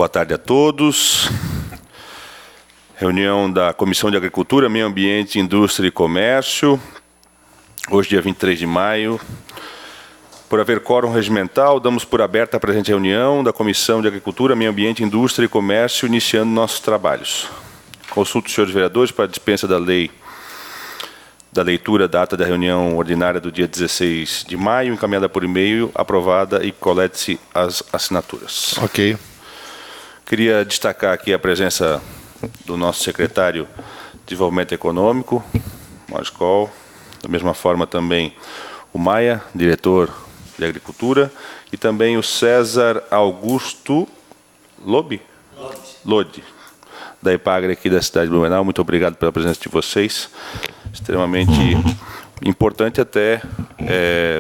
Boa tarde a todos. Reunião da Comissão de Agricultura, Meio Ambiente, Indústria e Comércio. Hoje, dia 23 de maio. Por haver quórum regimental, damos por aberta a presente reunião da Comissão de Agricultura, Meio Ambiente, Indústria e Comércio, iniciando nossos trabalhos. Consulto os senhores vereadores para a dispensa da leitura da ata da reunião ordinária do dia 16 de maio, encaminhada por e-mail, aprovada e colete-se as assinaturas. Ok. Queria destacar aqui a presença do nosso secretário de Desenvolvimento Econômico, Maurício Coll, da mesma forma também o Maia, diretor de Agricultura, e também o César Augusto Lode, da Epagre aqui da cidade de Blumenau. Muito obrigado pela presença de vocês. Extremamente importante até,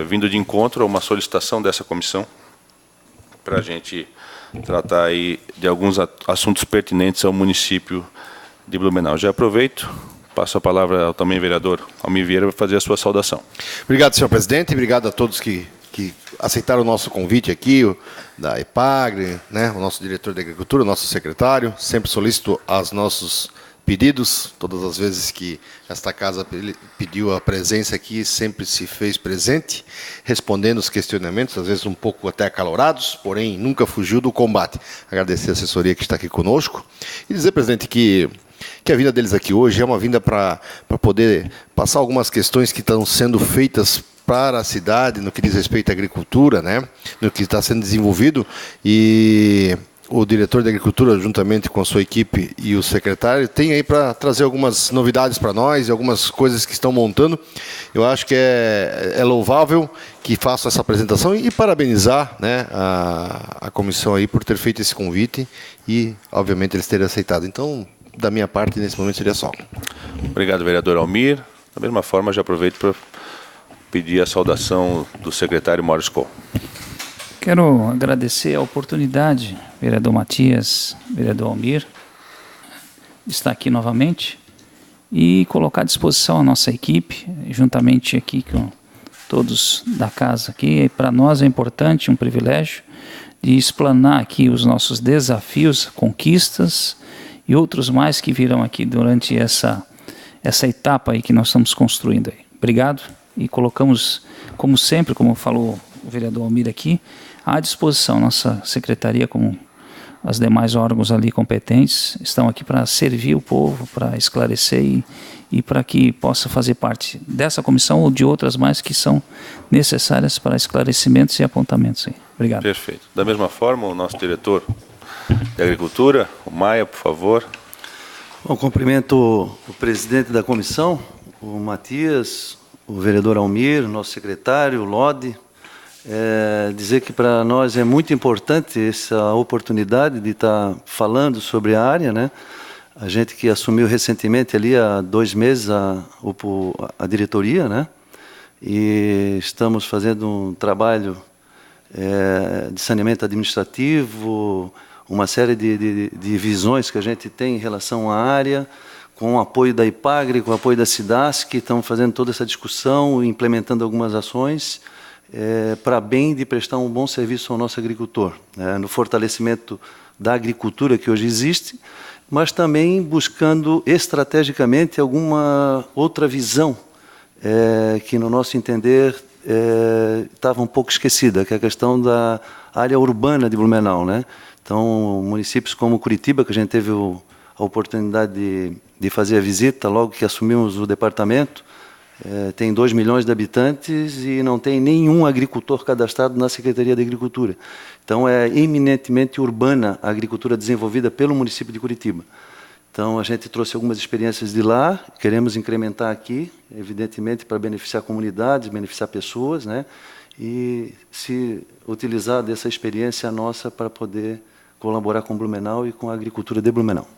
vindo de encontro a uma solicitação dessa comissão, para a gente tratar aí de alguns assuntos pertinentes ao município de Blumenau. Já aproveito, passo a palavra ao também vereador Almir Vieira para fazer a sua saudação. Obrigado, senhor presidente, obrigado a todos que aceitaram o nosso convite aqui, da Epagre, né, o nosso diretor de Agricultura, o nosso secretário. Sempre solicito aos nossos pedidos, todas as vezes que esta casa pediu a presença aqui, sempre se fez presente, respondendo os questionamentos, às vezes um pouco até acalorados, porém nunca fugiu do combate. Agradecer a assessoria que está aqui conosco e dizer, presidente, que a vinda deles aqui hoje é uma vinda para poder passar algumas questões que estão sendo feitas para a cidade, no que diz respeito à agricultura, né, no que está sendo desenvolvido, e o diretor de Agricultura, juntamente com a sua equipe e o secretário, tem aí para trazer algumas novidades para nós e algumas coisas que estão montando. Eu acho que é louvável que faça essa apresentação e parabenizar, né, a comissão aí por ter feito esse convite e, obviamente, eles terem aceitado. Então, da minha parte, nesse momento, seria só. Obrigado, vereador Almir. Da mesma forma, já aproveito para pedir a saudação do secretário Maurício Coll. Quero agradecer a oportunidade, vereador Matias, vereador Almir, de estar aqui novamente e colocar à disposição a nossa equipe, juntamente aqui com todos da casa aqui. Para nós é importante, um privilégio, de explanar aqui os nossos desafios, conquistas e outros mais que virão aqui durante essa etapa aí que nós estamos construindo aí. Obrigado e colocamos, como sempre, como falou o vereador Almir aqui, à disposição. Nossa secretaria, como os demais órgãos ali competentes, estão aqui para servir o povo, para esclarecer e para que possa fazer parte dessa comissão ou de outras mais que são necessárias para esclarecimentos e apontamentos. Obrigado. Perfeito. Da mesma forma, o nosso diretor de Agricultura, o Maia, por favor. Bom, cumprimento o presidente da comissão, o Matias, o vereador Almir, nosso secretário, o Lode. Dizer que para nós é muito importante essa oportunidade de estar falando sobre a área, né? A gente que assumiu recentemente ali há 2 meses a diretoria, né? E estamos fazendo um trabalho de saneamento administrativo, uma série de visões que a gente tem em relação à área, com o apoio da Epagre, com o apoio da SIDAS, que estão fazendo toda essa discussão, implementando algumas ações, para bem de prestar um bom serviço ao nosso agricultor, né, no fortalecimento da agricultura que hoje existe, mas também buscando estrategicamente alguma outra visão que, no nosso entender, estava um pouco esquecida, que é a questão da área urbana de Blumenau, né? Então, municípios como Curitiba, que a gente teve a oportunidade de fazer a visita logo que assumimos o departamento, tem 2 milhões de habitantes e não tem nenhum agricultor cadastrado na Secretaria de Agricultura. Então, é eminentemente urbana a agricultura desenvolvida pelo município de Curitiba. Então, a gente trouxe algumas experiências de lá, queremos incrementar aqui, evidentemente, para beneficiar comunidades, beneficiar pessoas, né? E se utilizar dessa experiência nossa para poder colaborar com Blumenau e com a agricultura de Blumenau.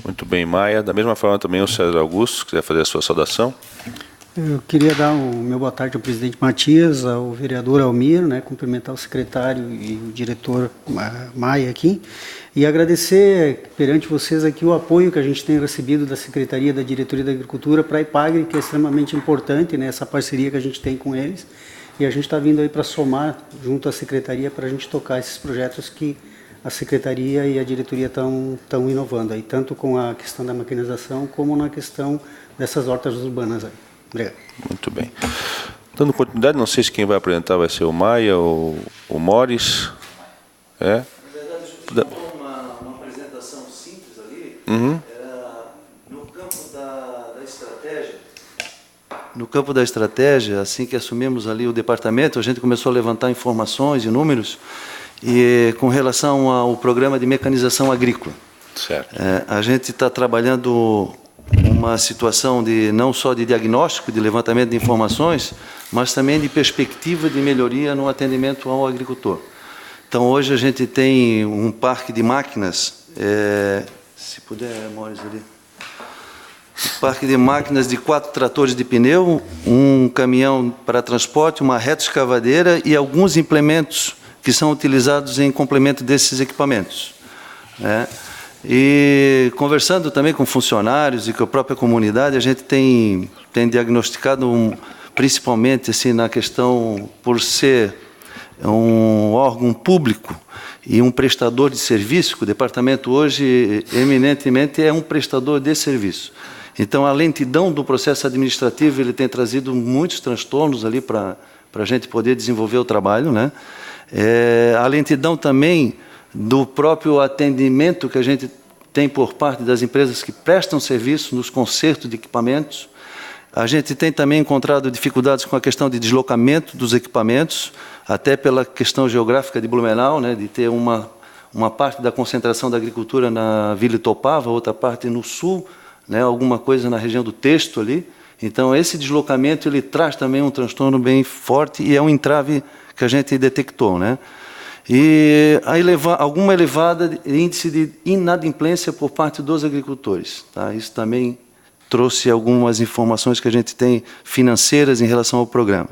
Muito bem, Maia. Da mesma forma também o César Augusto, se quiser fazer a sua saudação. Eu queria dar o meu boa tarde ao presidente Matias, ao vereador Almir, né, cumprimentar o secretário e o diretor Maia aqui, e agradecer perante vocês aqui o apoio que a gente tem recebido da Secretaria da Diretoria da Agricultura para a Epagre, que é extremamente importante, né, essa parceria que a gente tem com eles. e a gente está vindo aí para somar junto à Secretaria para a gente tocar esses projetos que a Secretaria e a diretoria estão inovando aí, tanto com a questão da mecanização como na questão dessas hortas urbanas aí. Obrigado. Muito bem. Dando continuidade, não sei se quem vai apresentar vai ser o Maia ou o Mores. É? Na verdade, a gente fez uma apresentação simples ali, no campo da estratégia. No campo da estratégia, assim que assumimos ali o departamento, a gente começou a levantar informações e números e com relação ao programa de mecanização agrícola. Certo. A gente está trabalhando uma situação de não só de diagnóstico, de levantamento de informações, mas também de perspectiva de melhoria no atendimento ao agricultor. Então, hoje a gente tem um parque de máquinas, se puder, Maurício, ali. Um parque de máquinas de 4 tratores de pneu, um caminhão para transporte, uma retroescavadeira e alguns implementos que são utilizados em complemento desses equipamentos. E conversando também com funcionários e com a própria comunidade, a gente tem diagnosticado, principalmente assim, na questão, por ser um órgão público e um prestador de serviço, que o departamento hoje, eminentemente, é um prestador de serviço. Então, a lentidão do processo administrativo, ele tem trazido muitos transtornos ali para a gente poder desenvolver o trabalho, né? A lentidão também do próprio atendimento que a gente tem por parte das empresas que prestam serviço nos consertos de equipamentos. A gente tem também encontrado dificuldades com a questão de deslocamento dos equipamentos, até pela questão geográfica de Blumenau, né, de ter uma parte da concentração da agricultura na Vila Itopava, outra parte no sul, né, alguma coisa na região do Texto ali. Então, esse deslocamento ele traz também um transtorno bem forte e é um entrave que a gente detectou, né? E alguma elevada índice de inadimplência por parte dos agricultores. Tá? Isso também trouxe algumas informações que a gente tem financeiras em relação ao programa.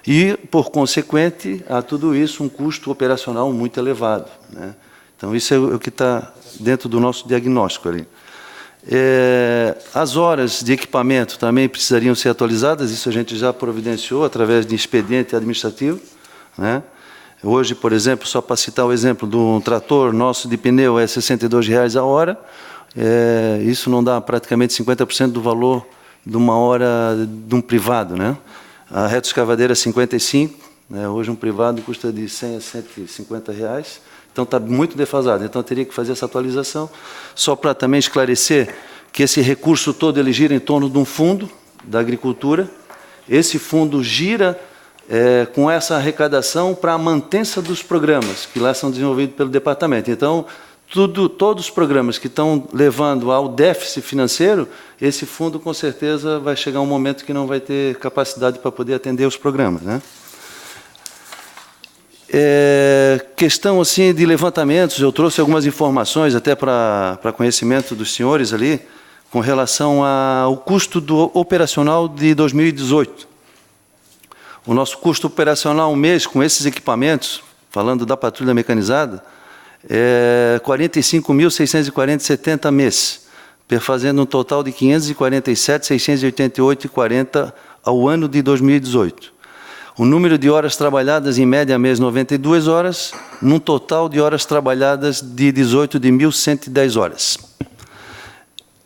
E, por consequente, a tudo isso, um custo operacional muito elevado, né? Então, isso é o que está dentro do nosso diagnóstico ali. As horas de equipamento também precisariam ser atualizadas, isso a gente já providenciou através de expediente administrativo, né? Hoje, por exemplo, só para citar o exemplo de um trator nosso de pneu é R$ 62,00 a hora, isso não dá praticamente 50% do valor de uma hora de um privado, né? A retroescavadeira é 55, né? Hoje um privado custa de 100 a 150 reais, então está muito defasado, então teria que fazer essa atualização, só para também esclarecer que esse recurso todo ele gira em torno de um fundo da agricultura, esse fundo gira com essa arrecadação para a mantença dos programas que lá são desenvolvidos pelo departamento. Então, todos os programas que estão levando ao déficit financeiro, esse fundo, com certeza, vai chegar um momento que não vai ter capacidade para poder atender os programas, né? Questão assim, de levantamentos, eu trouxe algumas informações até para conhecimento dos senhores ali, com relação ao custo operacional de 2018. O nosso custo operacional mês com esses equipamentos, falando da patrulha mecanizada, é R$ 45.640,70 mês, fazendo um total de R$ 547.688,40 ao ano de 2018. O número de horas trabalhadas, em média, mês, 92 horas, num total de horas trabalhadas de 18.110 horas.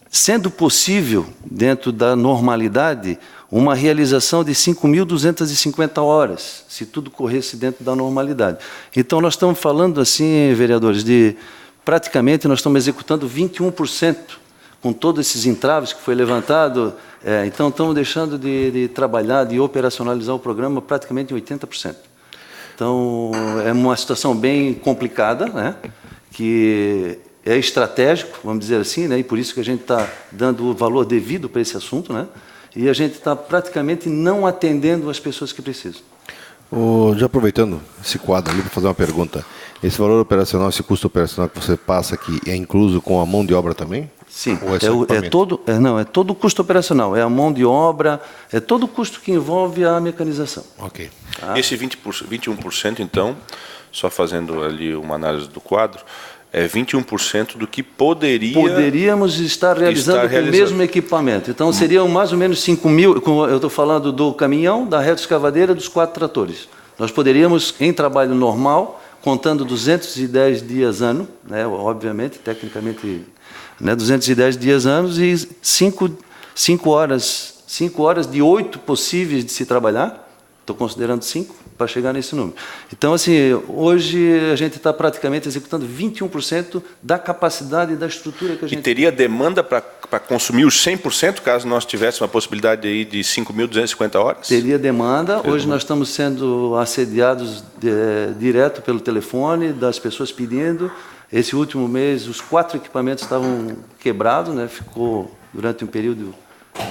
Sendo possível, dentro da normalidade, uma realização de 5.250 horas, se tudo corresse dentro da normalidade. Então, nós estamos falando assim, vereadores, de praticamente nós estamos executando 21%, com todos esses entraves que foi levantado. Então, estamos deixando de trabalhar, de operacionalizar o programa praticamente em 80%. Então, é uma situação bem complicada, né, que é estratégico, vamos dizer assim, né, e por isso que a gente está dando o valor devido para esse assunto, né, e a gente está praticamente não atendendo as pessoas que precisam. Já aproveitando esse quadro ali para fazer uma pergunta, esse valor operacional, esse custo operacional que você passa aqui, é incluso com a mão de obra também? Sim, é todo o custo operacional, é a mão de obra, é todo o custo que envolve a mecanização. Ok. Esse 21%, então, só fazendo ali uma análise do quadro, é 21% do que poderíamos estar realizando com o mesmo equipamento. Então, seriam mais ou menos 5 mil, eu estou falando do caminhão, da reta escavadeira, dos 4 tratores. Nós poderíamos, em trabalho normal, contando 210 dias ano, né, obviamente, tecnicamente, né, 210 dias anos e 5 horas de 8 possíveis de se trabalhar, estou considerando 5, para chegar nesse número. Então, assim, hoje a gente está praticamente executando 21% da capacidade e da estrutura que a gente... E teria demanda para consumir os 100%, caso nós tivéssemos a possibilidade aí de 5.250 horas? Teria demanda. Hoje nós estamos sendo assediados direto pelo telefone, das pessoas pedindo. Esse último mês, os 4 equipamentos estavam quebrados, né? Ficou durante um período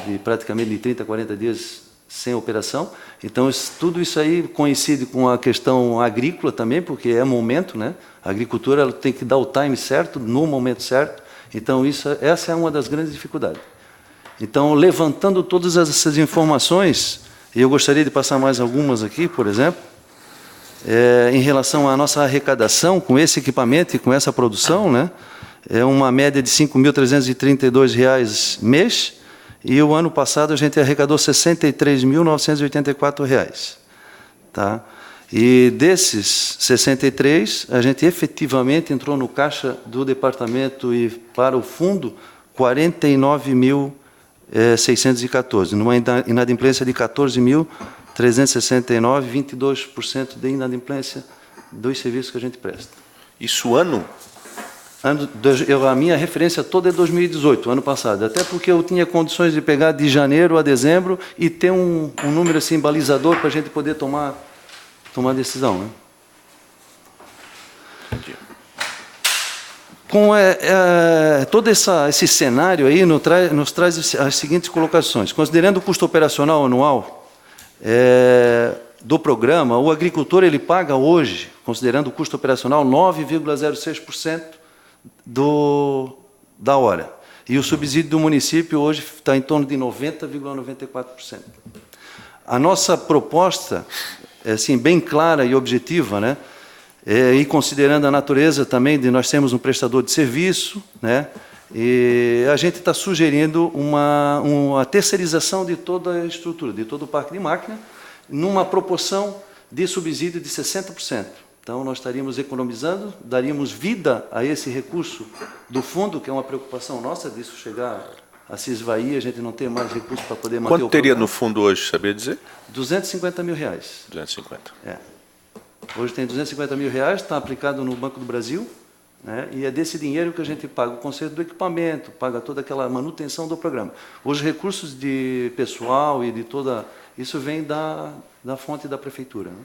de praticamente de 30, 40 dias sem operação. Então, tudo isso aí coincide com a questão agrícola também, porque é momento, né? A agricultura ela tem que dar o time certo, no momento certo. Então, essa é uma das grandes dificuldades. Então, levantando todas essas informações, e eu gostaria de passar mais algumas aqui, por exemplo, em relação à nossa arrecadação com esse equipamento e com essa produção, né? É uma média de R$ 5.332 mês, e o ano passado a gente arrecadou R$ 63.984. Tá? E desses 63, a gente efetivamente entrou no caixa do departamento e para o fundo 49.614, numa inadimplência de 14.369, 22% de inadimplência dos serviços que a gente presta. Isso ano? A minha referência toda é 2018, ano passado, até porque eu tinha condições de pegar de janeiro a dezembro e ter um número assim balizador para a gente poder tomar decisão, né? Com todo esse cenário aí nos traz as seguintes colocações. Considerando o custo operacional anual do programa, o agricultor ele paga hoje, considerando o custo operacional, 9,06% da hora. E o subsídio do município hoje está em torno de 90,94%. A nossa proposta é assim, bem clara e objetiva, né? E considerando a natureza também de nós termos um prestador de serviço, né? E a gente está sugerindo uma terceirização de toda a estrutura, de todo o parque de máquina, numa proporção de subsídio de 60%. Então, nós estaríamos economizando, daríamos vida a esse recurso do fundo, que é uma preocupação nossa, disso chegar a se esvair, a gente não ter mais recursos para poder manter o programa. Quanto teria no fundo hoje, sabia dizer? R$ 250 mil. 250. Hoje tem R$ 250 mil, está aplicado no Banco do Brasil, né? E é desse dinheiro que a gente paga o conserto do equipamento, paga toda aquela manutenção do programa. Os recursos de pessoal e de toda... Isso vem da fonte da prefeitura, né?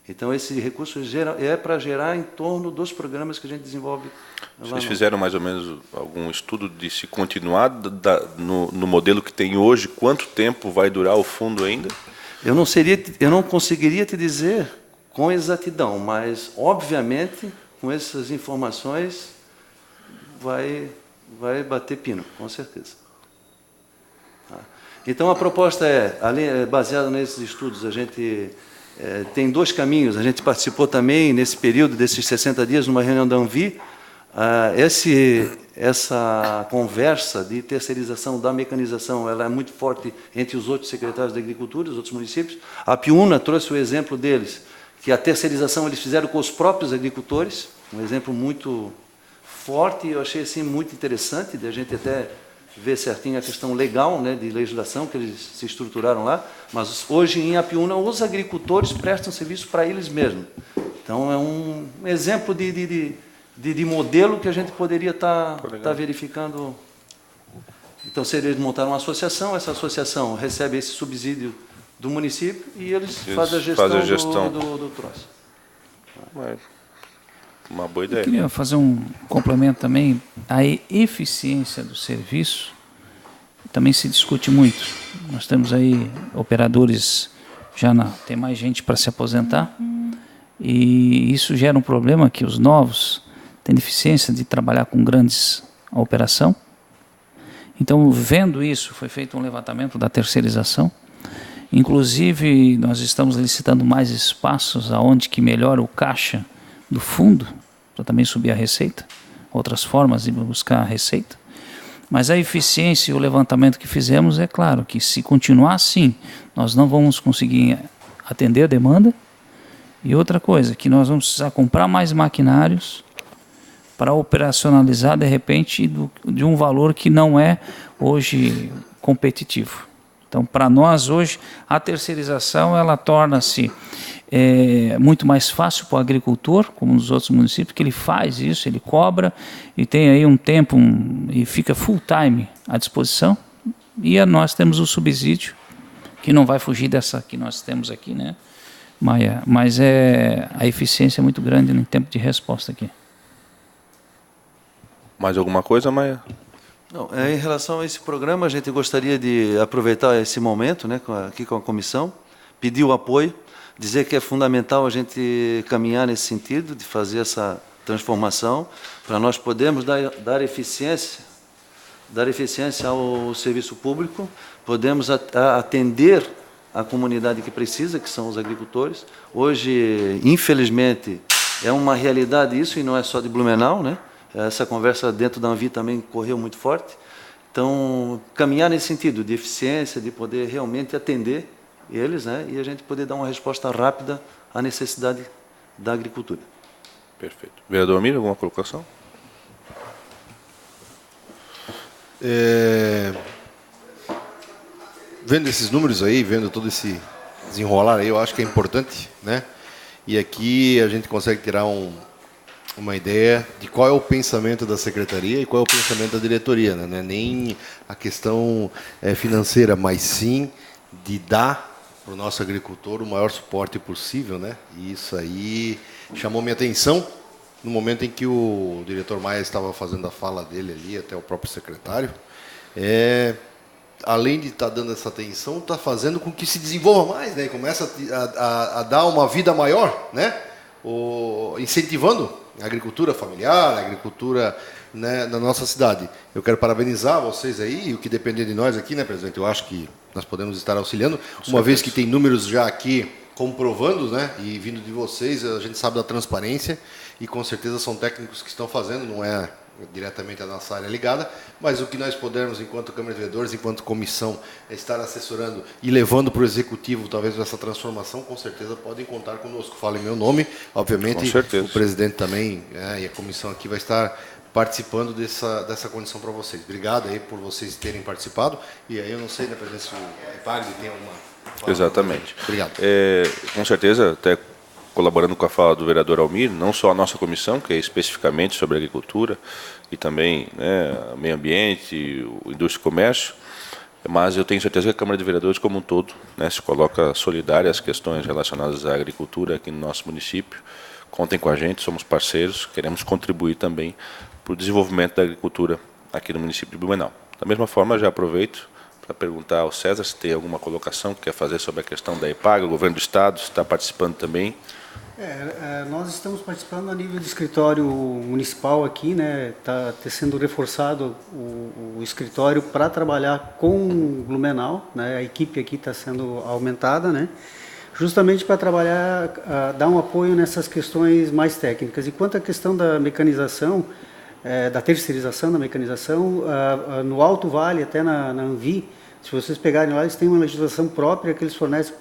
Então, esse recurso é para gerar em torno dos programas que a gente desenvolve. Vocês fizeram mais ou menos algum estudo de se continuar no modelo que tem hoje? Quanto tempo vai durar o fundo ainda? Eu não conseguiria te dizer com exatidão, mas, obviamente, com essas informações, vai bater pino, com certeza. Tá? Então, a proposta baseada nesses estudos, a gente... tem 2 caminhos. A gente participou também, nesse período desses 60 dias, numa reunião da Anvi. Essa conversa de terceirização da mecanização ela é muito forte entre os outros secretários da Agricultura, os outros municípios. A Piúna trouxe o exemplo deles, que a terceirização eles fizeram com os próprios agricultores, um exemplo muito forte, e eu achei assim, muito interessante, de a gente até ver certinho a questão legal, né, de legislação, que eles se estruturaram lá, mas hoje em Apiúna os agricultores prestam serviço para eles mesmos. Então é um exemplo de modelo que a gente poderia estar verificando. Então, se eles montaram uma associação, essa associação recebe esse subsídio do município e eles fazem a gestão do troço. Uma boa ideia. Eu queria fazer um complemento também. A eficiência do serviço também se discute muito. Nós temos aí operadores, tem mais gente para se aposentar, e isso gera um problema que os novos têm deficiência de trabalhar com grandes operação. Então, vendo isso, foi feito um levantamento da terceirização. Inclusive, nós estamos licitando mais espaços aonde que melhora o caixa do fundo, para também subir a receita. outras formas de buscar receita. Mas a eficiência e o levantamento que fizemos, é claro que se continuar assim, nós não vamos conseguir atender a demanda. E outra coisa, que nós vamos precisar comprar mais maquinários para operacionalizar, de repente, de um valor que não é hoje competitivo. Então, para nós, hoje, a terceirização ela torna-se muito mais fácil para o agricultor, como nos outros municípios, que ele faz isso, ele cobra e tem aí um tempo e fica full time à disposição. E nós temos o subsídio, que não vai fugir dessa que nós temos aqui, né, Maia? Mas a eficiência é muito grande no tempo de resposta aqui. Mais alguma coisa, Maia? Não, em relação a esse programa, a gente gostaria de aproveitar esse momento, né, aqui com a comissão, pedir o apoio, dizer que é fundamental a gente caminhar nesse sentido, de fazer essa transformação, para nós podermos dar eficiência ao serviço público, podemos atender a comunidade que precisa, que são os agricultores. Hoje, infelizmente, é uma realidade isso, e não é só de Blumenau, né? Essa conversa dentro da Anvi também correu muito forte. Então, caminhar nesse sentido de eficiência, de poder realmente atender eles, né, e a gente poder dar uma resposta rápida à necessidade da agricultura. Perfeito. Vereador Almir, alguma colocação? Vendo esses números aí, vendo todo esse desenrolar aí, eu acho que é importante, né? E aqui a gente consegue tirar uma ideia de qual é o pensamento da secretaria e qual é o pensamento da diretoria, né? Não é nem a questão financeira, mas sim de dar para o nosso agricultor o maior suporte possível, né? E isso aí chamou minha atenção no momento em que o diretor Maia estava fazendo a fala dele ali, até o próprio secretário. Além de estar dando essa atenção, está fazendo com que se desenvolva mais, né? Começa a dar uma vida maior, né? Incentivando a agricultura familiar, a agricultura, né, na nossa cidade. Eu quero parabenizar vocês aí, e o que depender de nós aqui, né, presidente? Eu acho que nós podemos estar auxiliando, uma vez que tem números já aqui comprovando, né, e vindo de vocês, a gente sabe da transparência, e com certeza são técnicos que estão fazendo, não é diretamente a nossa área ligada, mas o que nós pudermos, enquanto Câmara de Vereadores, enquanto comissão, estar assessorando e levando para o Executivo, talvez, essa transformação, com certeza podem contar conosco. Falo em meu nome, obviamente, o presidente também, e a comissão aqui vai estar participando dessa condição para vocês. Obrigado aí por vocês terem participado, e aí eu não sei, né, presidente, se o EPAGRE tem alguma... Exatamente. Obrigado. Com certeza, até colaborando com a fala do vereador Almir, não só a nossa comissão, que é especificamente sobre agricultura, e também, né, meio ambiente, indústria e comércio, mas eu tenho certeza que a Câmara de Vereadores como um todo, né, se coloca solidária às questões relacionadas à agricultura aqui no nosso município. Contem com a gente, somos parceiros, queremos contribuir também para o desenvolvimento da agricultura aqui no município de Blumenau. Da mesma forma, já aproveito para perguntar ao César se tem alguma colocação que quer fazer sobre a questão da EPAGRE, o governo do Estado está participando também. Nós estamos participando a nível de escritório municipal aqui, né? Está sendo reforçado o escritório para trabalhar com Blumenau, né? A equipe aqui está sendo aumentada, né? Justamente para trabalhar, dar um apoio nessas questões mais técnicas. E quanto à questão da mecanização, da terceirização da mecanização, no Alto Vale, até na Anvi, se vocês pegarem lá, eles têm uma legislação própria que eles fornecem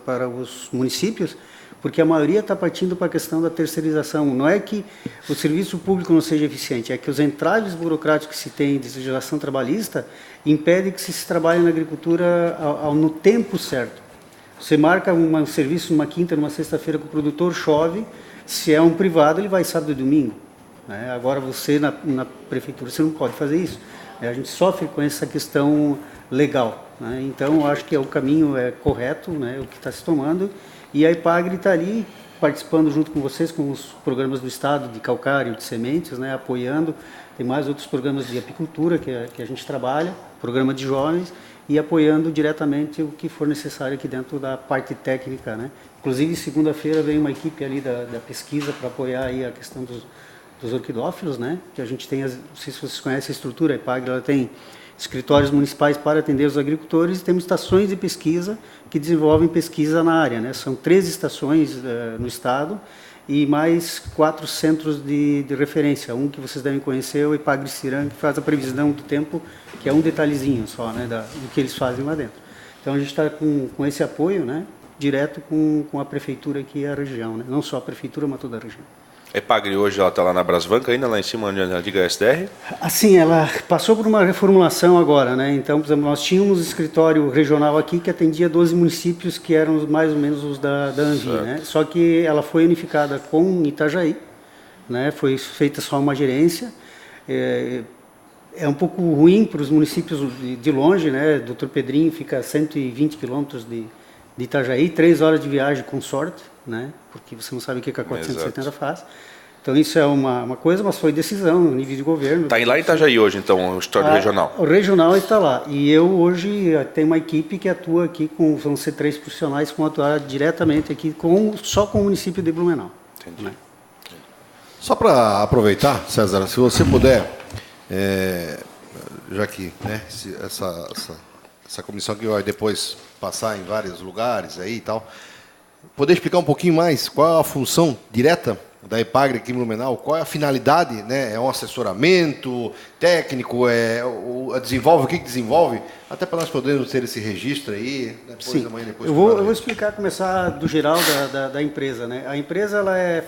para os municípios, porque a maioria está partindo para a questão da terceirização. Não é que o serviço público não seja eficiente, é que os entraves burocráticos que se tem de legislação trabalhista impedem que se trabalhe na agricultura no tempo certo. Você marca um serviço numa quinta, numa sexta-feira com o produtor, chove, se é um privado, ele vai sábado e domingo. Né? Agora, você, na prefeitura, você não pode fazer isso. A gente sofre com essa questão legal. Né? Então, eu acho que o caminho é correto, né, o que está se tomando, e a EPAGRE está ali participando junto com vocês, com os programas do Estado de calcário, de sementes, né, apoiando. Tem mais outros programas de apicultura que a gente trabalha, programa de jovens, e apoiando diretamente o que for necessário aqui dentro da parte técnica, né? Inclusive, segunda-feira vem uma equipe ali da pesquisa para apoiar aí a questão dos orquidófilos, né? Que a gente tem, não sei se vocês conhecem a estrutura, a EPAGRE, ela tem escritórios municipais para atender os agricultores, e temos estações de pesquisa que desenvolvem pesquisa na área, né? São 13 estações no estado, e mais 4 centros de referência. Um que vocês devem conhecer é o Epagre Ciran, que faz a previsão do tempo, que é um detalhezinho só, né, do que eles fazem lá dentro. Então a gente está com esse apoio, né, direto com a prefeitura aqui e a região, né, não só a prefeitura, mas toda a região. A Epagre hoje ela está lá na Brasvanca, ainda lá em cima onde a Liga SDR? Assim, ela passou por uma reformulação agora, né? Então, por exemplo, nós tínhamos um escritório regional aqui que atendia 12 municípios que eram mais ou menos os da Anvi, né? Só que ela foi unificada com Itajaí, né? Foi feita só uma gerência. É um pouco ruim para os municípios de longe, né? Doutor Pedrinho fica a 120 quilômetros de Itajaí, 3 horas de viagem com sorte, né? Porque você não sabe o que a 470 faz. Então isso é uma coisa, mas foi decisão no nível de governo. Está lá em Itajaí hoje, então, o escritório regional? O regional está lá. E eu hoje tenho uma equipe que atua aqui, vão ser 3 profissionais que vão atuar diretamente aqui, só com o município de Blumenau. Entendi. Né? Só para aproveitar, César, se você puder, já que, né, essa comissão que vai depois passar em vários lugares aí e tal, poder explicar um pouquinho mais qual é a função direta da Epagre aqui em Blumenau, qual é a finalidade, né? É um assessoramento técnico, desenvolve, o que desenvolve, até para nós podermos ter esse registro aí, né? Sim, amanhã, depois eu vou explicar, começar do geral da empresa, né? A empresa ela é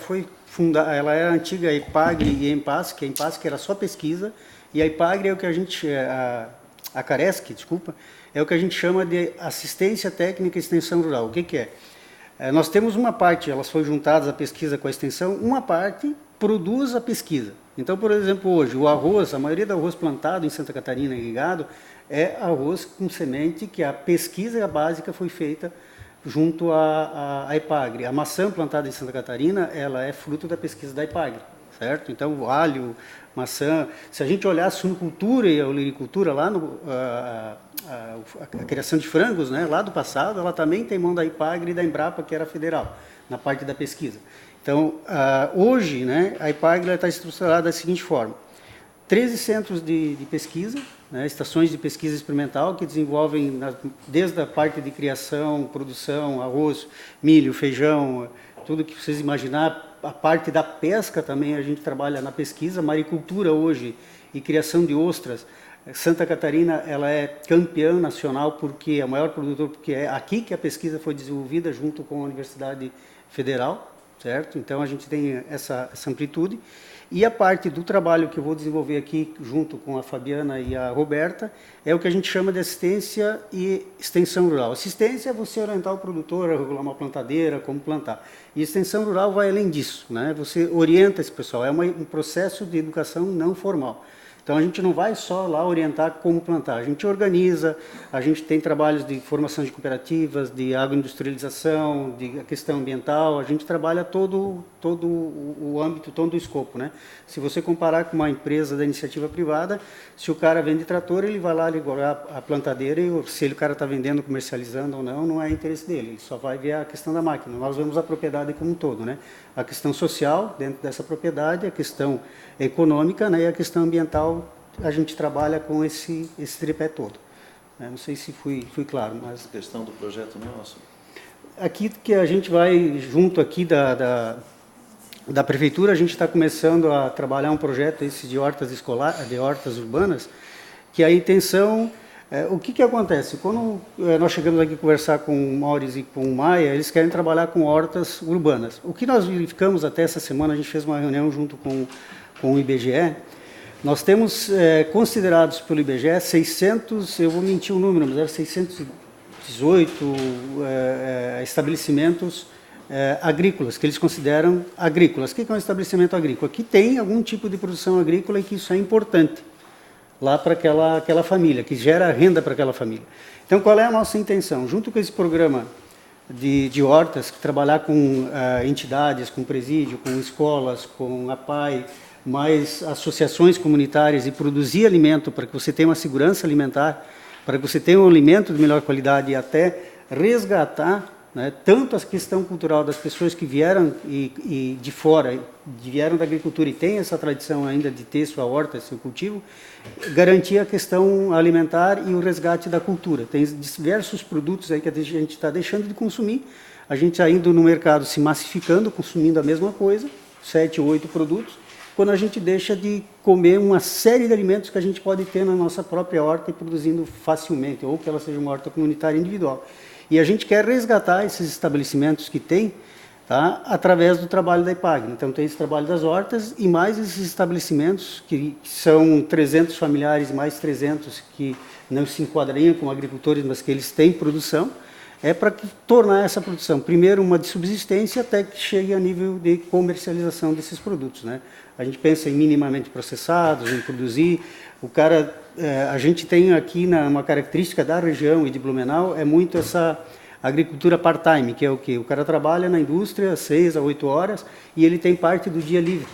a antiga Epagre e Empas, que a Empas que era só pesquisa, e a Epagre é o que a gente, a Caresc, desculpa, é o que a gente chama de assistência técnica e extensão rural. O que é? Nós temos uma parte, elas foram juntadas a pesquisa com a extensão, uma parte produz a pesquisa. Então, por exemplo, hoje, o arroz, a maioria do arroz plantado em Santa Catarina e irrigado, é arroz com semente que a pesquisa básica foi feita junto à Epagre. A maçã plantada em Santa Catarina, ela é fruto da pesquisa da Epagre, certo? Então, o alho, maçã, se a gente olhar a suinocultura e a olericultura lá a criação de frangos, né, lá do passado, ela também tem mão da Epagre e da Embrapa, que era federal, na parte da pesquisa. Então, hoje, né, a Epagre está estruturada da seguinte forma: 13 centros de pesquisa, né, estações de pesquisa experimental, que desenvolvem desde a parte de criação, produção, arroz, milho, feijão, tudo que vocês imaginar. A parte da pesca também a gente trabalha na pesquisa, maricultura hoje e criação de ostras. Santa Catarina, ela é campeã nacional porque é o maior produtor, porque é aqui que a pesquisa foi desenvolvida junto com a Universidade Federal, certo? Então a gente tem essa amplitude. E a parte do trabalho que eu vou desenvolver aqui junto com a Fabiana e a Roberta é o que a gente chama de assistência e extensão rural. Assistência é você orientar o produtor a regular uma plantadeira, como plantar. E extensão rural vai além disso, né? Você orienta esse pessoal, é um processo de educação não formal. Então, a gente não vai só lá orientar como plantar, a gente organiza, a gente tem trabalhos de formação de cooperativas, de agroindustrialização, de questão ambiental, a gente trabalha todo o âmbito, todo o escopo, né? Se você comparar com uma empresa da iniciativa privada, se o cara vende trator, ele vai lá ligar a plantadeira e se o cara está vendendo, comercializando ou não, não é interesse dele, ele só vai ver a questão da máquina. Nós vemos a propriedade como um todo, né? A questão social dentro dessa propriedade, a questão econômica, né, e a questão ambiental, a gente trabalha com esse tripé todo. Não sei se fui claro, mas... A questão do projeto nosso. Aqui que a gente vai, junto aqui da prefeitura, a gente está começando a trabalhar um projeto esse de hortas de hortas urbanas, que a intenção... o que acontece? Quando nós chegamos aqui a conversar com o Maurício e com o Maia, eles querem trabalhar com hortas urbanas. O que nós verificamos até essa semana, a gente fez uma reunião junto com o IBGE, nós temos considerados pelo IBGE 600, eu vou mentir o número, mas era 618 estabelecimentos agrícolas, que eles consideram agrícolas. O que é um estabelecimento agrícola? Que tem algum tipo de produção agrícola e que isso é importante lá para aquela família, que gera renda para aquela família. Então, qual é a nossa intenção? Junto com esse programa de hortas, que trabalhar com entidades, com presídio, com escolas, com a PAI, mais associações comunitárias e produzir alimento para que você tenha uma segurança alimentar, para que você tenha um alimento de melhor qualidade e até resgatar, né, tanto a questão cultural das pessoas que vieram e de fora, vieram da agricultura e têm essa tradição ainda de ter sua horta, seu cultivo, garantir a questão alimentar e o resgate da cultura. Tem diversos produtos aí que a gente está deixando de consumir. a gente está indo no mercado se massificando, consumindo a mesma coisa, 7 ou 8 produtos, quando a gente deixa de comer uma série de alimentos que a gente pode ter na nossa própria horta e produzindo facilmente, ou que ela seja uma horta comunitária individual. E a gente quer resgatar esses estabelecimentos que tem, tá, através do trabalho da IPAGRE. Então tem esse trabalho das hortas e mais esses estabelecimentos, que são 300 familiares, mais 300 que não se enquadrariam como agricultores, mas que eles têm produção, para tornar essa produção, primeiro, uma de subsistência, até que chegue a nível de comercialização desses produtos, né? A gente pensa em minimamente processados, em produzir. A gente tem aqui uma característica da região e de Blumenau, é muito essa agricultura part-time, que é o quê? O cara trabalha na indústria 6 a 8 horas e ele tem parte do dia livre,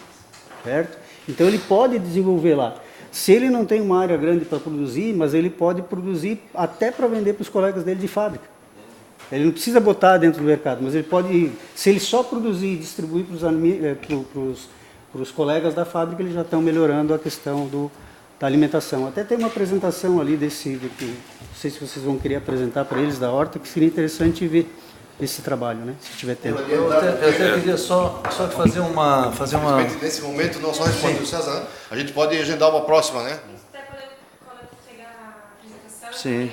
certo? Então ele pode desenvolver lá. Se ele não tem uma área grande para produzir, mas ele pode produzir até para vender para os colegas dele de fábrica. Ele não precisa botar dentro do mercado, mas ele pode, se ele só produzir e distribuir para os colegas da fábrica, eles já estão melhorando a questão da alimentação. Até tem uma apresentação ali não sei se vocês vão querer apresentar para eles da horta, que seria interessante ver esse trabalho, né? Se tiver tempo. Eu até queria só fazer uma... Nesse momento, não só responder o César, né? A gente pode agendar uma próxima, né? Quando chegar a apresentação, Sim.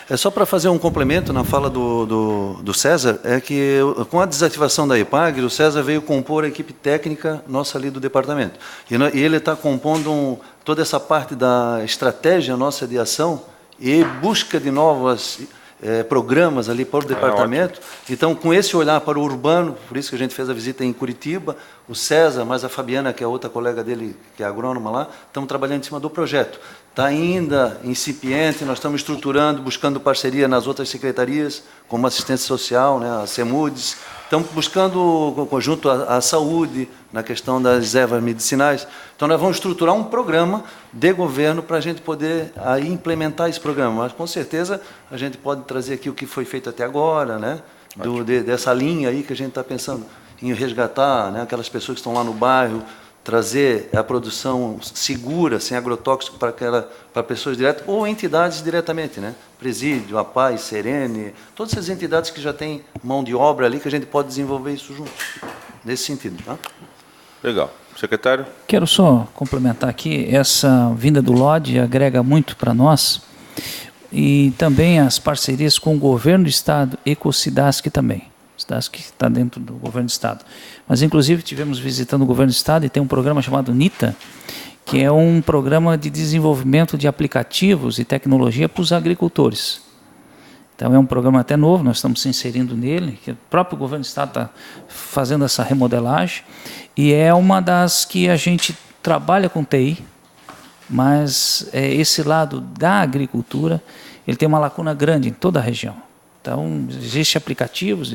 É só para fazer um complemento na fala do César, é que com a desativação da IPAGRE, o César veio compor a equipe técnica nossa ali do departamento. E ele está compondo toda essa parte da estratégia nossa de ação e busca de novos programas ali para o departamento. Então, com esse olhar para o urbano, por isso que a gente fez a visita em Curitiba, o César, mais a Fabiana, que é outra colega dele, que é agrônoma lá, estamos trabalhando em cima do projeto. Está ainda incipiente, nós estamos estruturando, buscando parceria nas outras secretarias, como assistência social, né, a CEMUDES. Estamos buscando conjunto à saúde, na questão das ervas medicinais. Então, nós vamos estruturar um programa de governo para a gente poder aí implementar esse programa. Mas, com certeza, a gente pode trazer aqui o que foi feito até agora, né, dessa linha aí que a gente está pensando em resgatar, né, aquelas pessoas que estão lá no bairro, trazer a produção segura, sem agrotóxico, para pessoas diretas, ou entidades diretamente, né? Presídio, a Paz, Serene, todas essas entidades que já têm mão de obra ali, que a gente pode desenvolver isso junto, nesse sentido. Tá? Legal. Secretário? Quero só complementar aqui, essa vinda do LOD agrega muito para nós, e também as parcerias com o governo do Estado e com o SIDASC também. O SIDASC está dentro do governo do Estado. Mas, inclusive, tivemos visitando o governo do Estado e tem um programa chamado NITA, que é um programa de desenvolvimento de aplicativos e tecnologia para os agricultores. Então, é um programa até novo, nós estamos se inserindo nele, que o próprio governo do Estado está fazendo essa remodelagem, e é uma das que a gente trabalha com TI, mas esse lado da agricultura, ele tem uma lacuna grande em toda a região. Então, existem aplicativos,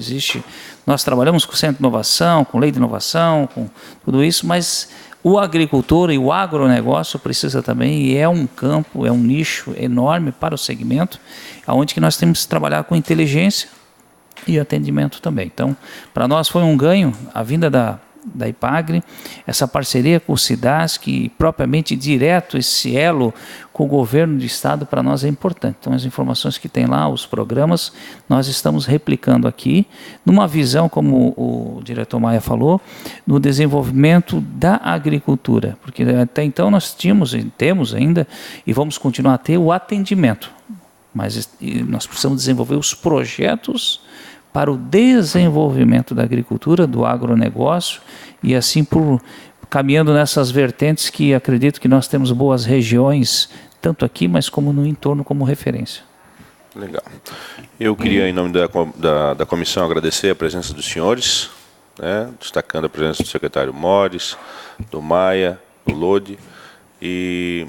nós trabalhamos com Centro de Inovação, com Lei de Inovação, com tudo isso, mas o agricultor e o agronegócio precisa também, e é um campo, é um nicho enorme para o segmento, onde que nós temos que trabalhar com inteligência e atendimento também. Então, para nós foi um ganho a vinda da IPAGRE, essa parceria com o SIDASC, e propriamente direto esse elo com o governo do Estado, para nós é importante. Então, as informações que tem lá, os programas, nós estamos replicando aqui, numa visão, como o diretor Maia falou, no desenvolvimento da agricultura, porque até então nós tínhamos, e temos ainda, e vamos continuar a ter o atendimento, mas nós precisamos desenvolver os projetos para o desenvolvimento da agricultura, do agronegócio, e assim caminhando nessas vertentes que acredito que nós temos boas regiões, tanto aqui, mas como no entorno, como referência. Legal. Eu queria, em nome da comissão, agradecer a presença dos senhores, né, destacando a presença do secretário Mores, do Maia, do Lodi, e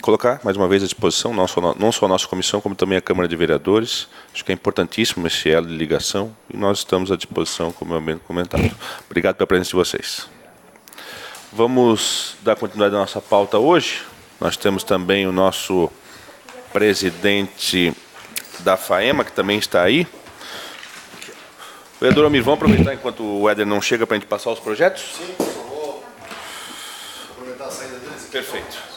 colocar mais uma vez à disposição, não só a nossa comissão, como também a Câmara de Vereadores. Acho que é importantíssimo esse elo de ligação, e nós estamos à disposição, como eu mesmo comentado. Obrigado pela presença de vocês. Vamos dar continuidade à nossa pauta hoje. Nós temos também o nosso presidente da FAEMA, que também está aí. Vereador Almir, vamos aproveitar enquanto o Éder não chega para a gente passar os projetos? Sim, por favor. Aproveitar a saída deles. Perfeito.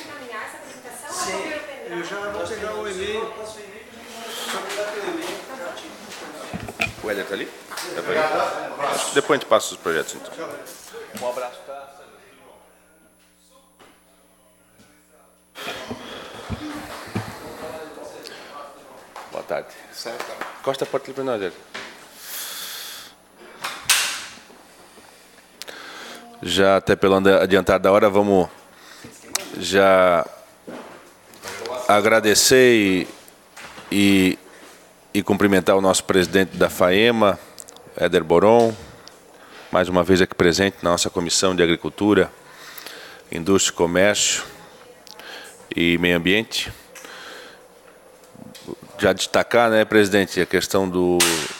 encaminhar essa apresentação? Sim, eu já vou pegar o e-mail. O Éder está ali? Depois a gente passa os projetos, então. Um abraço, tá? Boa tarde. Costa a porta ali para nós, Éder. Já até pelo adiantar da hora, vamos já agradecer e cumprimentar o nosso presidente da FAEMA, Éder Boron, mais uma vez aqui presente na nossa Comissão de Agricultura, Indústria, Comércio e Meio Ambiente. Já destacar, né, presidente, a questão do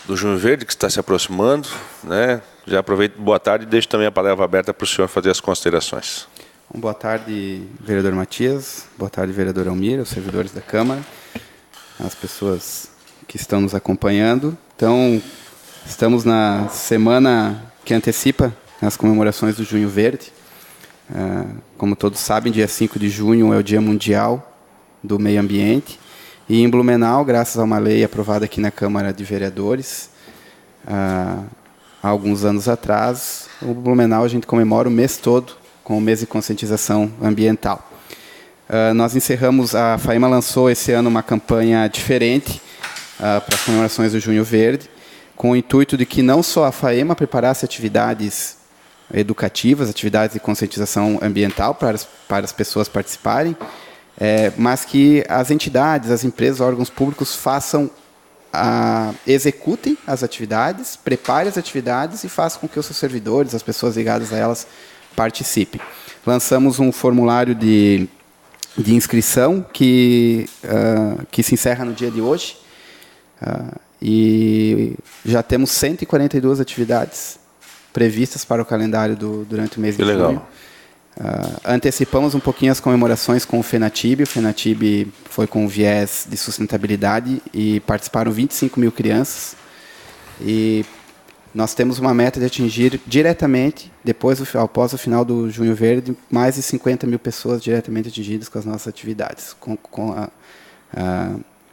Junho Verde, que está se aproximando, né? Já aproveito, boa tarde, e deixo também a palavra aberta para o senhor fazer as considerações. Boa tarde, vereador Matias, boa tarde, vereador Almir, os servidores da Câmara, as pessoas que estão nos acompanhando. Então, estamos na semana que antecipa as comemorações do Junho Verde. Como todos sabem, dia 5 de junho é o Dia Mundial do Meio Ambiente. E em Blumenau, graças a uma lei aprovada aqui na Câmara de Vereadores, há alguns anos atrás, o Blumenau a gente comemora o mês todo com o mês de conscientização ambiental. Nós encerramos, a FAEMA lançou esse ano uma campanha diferente para as comemorações do Junho Verde, com o intuito de que não só a FAEMA preparasse atividades educativas, atividades de conscientização ambiental para as pessoas participarem, mas que as entidades, as empresas, órgãos públicos executem as atividades, preparem as atividades e façam com que os seus servidores, as pessoas ligadas a elas, participem. Lançamos um formulário de inscrição que se encerra no dia de hoje, e já temos 142 atividades previstas para o calendário durante o mês de junho. Legal. Antecipamos um pouquinho as comemorações com o FENATIB. O FENATIB foi com viés de sustentabilidade e participaram 25 mil crianças. E nós temos uma meta de atingir diretamente, após o final do Junho Verde, mais de 50 mil pessoas diretamente atingidas com as nossas atividades,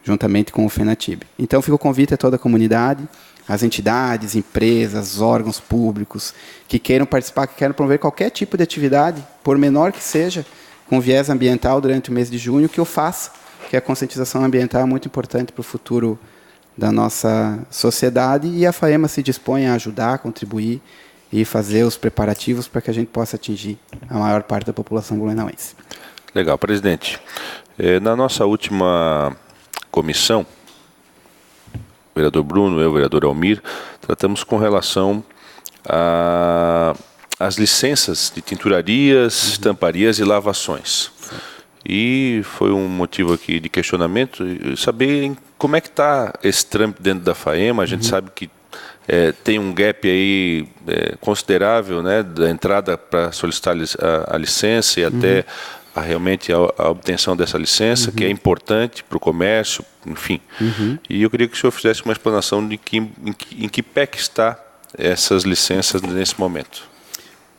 juntamente com o FENATIB. Então, fica o convite a toda a comunidade, as entidades, empresas, órgãos públicos que queiram participar, que queiram promover qualquer tipo de atividade, por menor que seja, com viés ambiental durante o mês de junho, que o faça, que a conscientização ambiental é muito importante para o futuro da nossa sociedade, e a FAEMA se dispõe a ajudar, a contribuir e fazer os preparativos para que a gente possa atingir a maior parte da população blumenauense. Legal, presidente. Na nossa última comissão, o vereador Bruno, eu, o vereador Almir, tratamos com relação às licenças de tinturarias, estamparias e lavações. E foi um motivo aqui de questionamento, saber como é que está esse trâmite dentro da FAEMA. A gente sabe que tem um gap aí considerável, né, da entrada para solicitar a licença e até realmente a obtenção dessa licença, que é importante para o comércio, enfim. E eu queria que o senhor fizesse uma explanação de em que pé que está essas licenças nesse momento.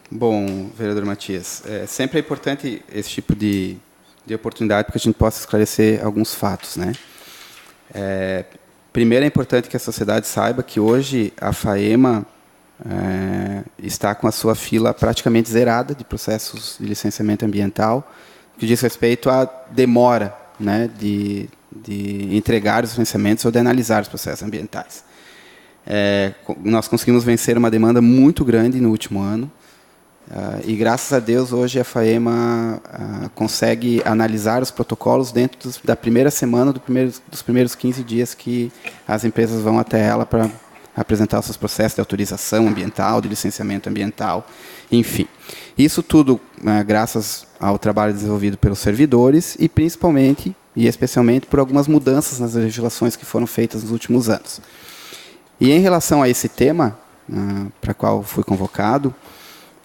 Bom, vereador Matias, sempre é importante esse tipo de oportunidade para que a gente possa esclarecer alguns fatos, né? Primeiro, é importante que a sociedade saiba que hoje a FAEMA está com a sua fila praticamente zerada de processos de licenciamento ambiental, que diz respeito à demora, né, de entregar os licenciamentos ou de analisar os processos ambientais. Nós conseguimos vencer uma demanda muito grande no último ano, e graças a Deus hoje a FAEMA consegue analisar os protocolos dentro da primeira semana dos primeiros 15 dias que as empresas vão até ela para apresentar os seus processos de autorização ambiental, de licenciamento ambiental, enfim. Isso tudo graças ao trabalho desenvolvido pelos servidores e principalmente e especialmente por algumas mudanças nas legislações que foram feitas nos últimos anos. E em relação a esse tema, para qual fui convocado,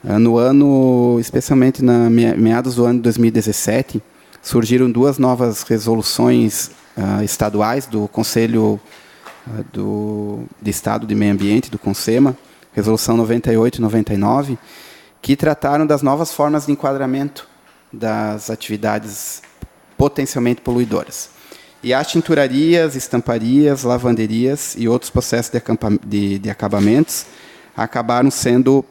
no ano, especialmente na meados do ano de 2017, surgiram duas novas resoluções estaduais do Conselho de Estado de Meio Ambiente, do CONSEMA, Resolução 98 e 99, que trataram das novas formas de enquadramento das atividades potencialmente poluidoras. E as tinturarias, estamparias, lavanderias e outros processos de acabamentos acabaram sendo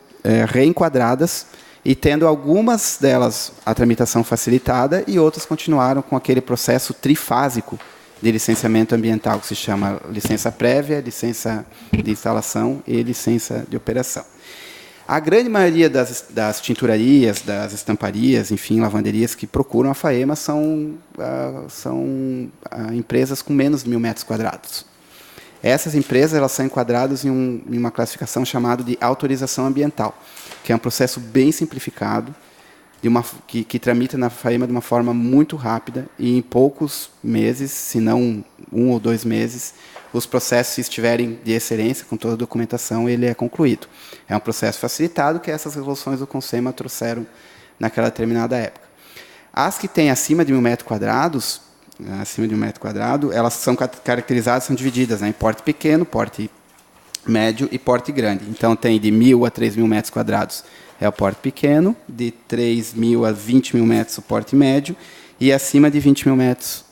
reenquadradas e tendo algumas delas a tramitação facilitada e outras continuaram com aquele processo trifásico de licenciamento ambiental, que se chama licença prévia, licença de instalação e licença de operação. A grande maioria das tinturarias, das estamparias, enfim, lavanderias que procuram a FAEMA são empresas com menos de 1.000 metros quadrados. Essas empresas elas são enquadradas em uma classificação chamada de autorização ambiental, que é um processo bem simplificado, que tramita na FAEMA de uma forma muito rápida e em poucos meses, se não 1 ou 2 meses, os processos, se estiverem de excelência, com toda a documentação, ele é concluído. É um processo facilitado que essas resoluções do CONSEMA trouxeram naquela determinada época. As que têm acima de 1.000 metros quadrados, elas são caracterizadas, são divididas em porte pequeno, porte médio e porte grande. Então, tem de 1.000 a 3.000 metros quadrados é o porte pequeno, de 3.000 a 20.000 metros o porte médio, e acima de 20.000 metros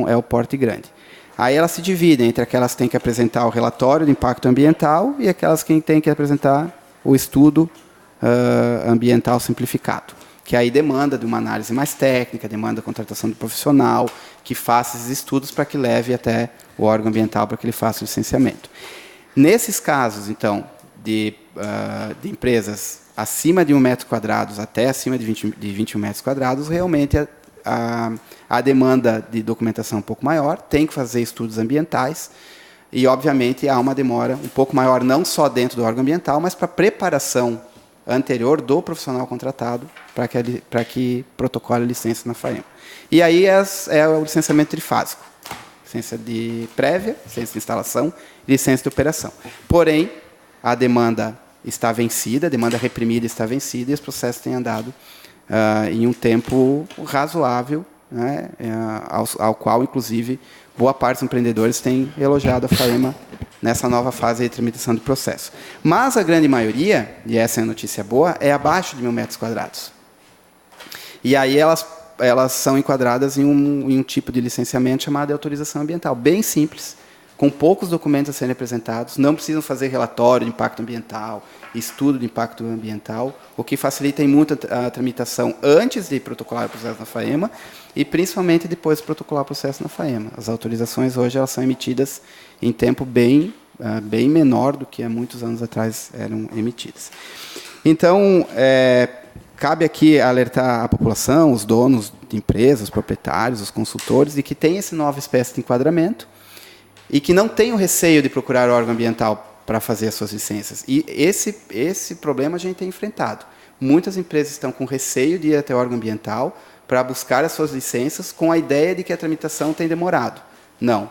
é o porte grande. Aí elas se dividem entre aquelas que têm que apresentar o relatório de impacto ambiental e aquelas que têm que apresentar o estudo ambiental simplificado, que aí demanda de uma análise mais técnica, demanda a contratação de profissional, que faça esses estudos para que leve até o órgão ambiental para que ele faça o licenciamento. Nesses casos, então, de empresas acima de 1 metro quadrado até acima de 21 metros quadrados, realmente a demanda de documentação é um pouco maior, tem que fazer estudos ambientais e, obviamente, há uma demora um pouco maior, não só dentro do órgão ambiental, mas para a preparação anterior do profissional contratado para que protocole a licença na FAEMA. E aí é o licenciamento trifásico. Licença de prévia, licença de instalação e licença de operação. Porém, a demanda está vencida, a demanda reprimida está vencida e os processos têm andado em um tempo razoável, né, ao qual, inclusive, boa parte dos empreendedores têm elogiado a FAEMA nessa nova fase de tramitação do processo. Mas a grande maioria, e essa é a notícia boa, é abaixo de 1.000 metros quadrados. E aí elas são enquadradas em um tipo de licenciamento chamado de autorização ambiental, bem simples, com poucos documentos a serem apresentados, não precisam fazer relatório de impacto ambiental, estudo de impacto ambiental, o que facilita muito a tramitação antes de protocolar o processo na FAEMA e principalmente depois de protocolar o processo na FAEMA. As autorizações hoje elas são emitidas em tempo bem menor do que há muitos anos atrás eram emitidas. Então, cabe aqui alertar a população, os donos de empresas, os proprietários, os consultores, de que tem essa nova espécie de enquadramento e que não tenham receio de procurar o órgão ambiental para fazer as suas licenças. E esse problema a gente tem enfrentado. Muitas empresas estão com receio de ir até o órgão ambiental para buscar as suas licenças com a ideia de que a tramitação tem demorado. Não.